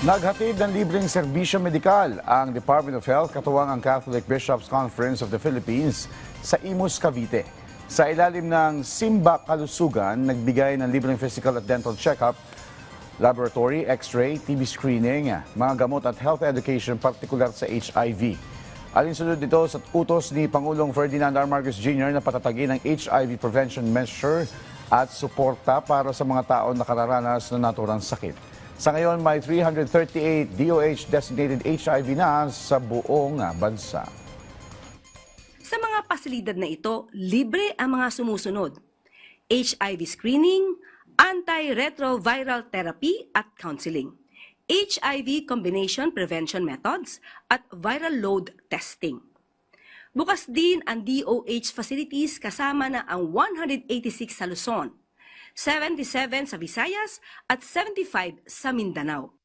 Naghatid ng libreng serbisyo medikal ang Department of Health katuwang ang Catholic Bishops' Conference of the Philippines sa Imus, Cavite. Sa ilalim ng Simba Kalusugan, nagbigay ng libreng physical at dental check-up, laboratory, x-ray, TB screening, mga gamot at health education partikular sa HIV. Alinsunod dito sa utos ni Pangulong Ferdinand R. Marcos Jr. na patatagin ang HIV prevention measure at suporta para sa mga taong nakararanas ng naturang sakit. Sa ngayon, may 338 DOH-designated HIV na sa buong bansa. Sa mga pasilidad na ito, libre ang mga sumusunod: HIV screening, antiretroviral therapy at counseling, HIV combination prevention methods at viral load testing. Bukas din ang DOH facilities kasama na ang 186 sa Luzon, 77 sa Visayas at 75 sa Mindanao.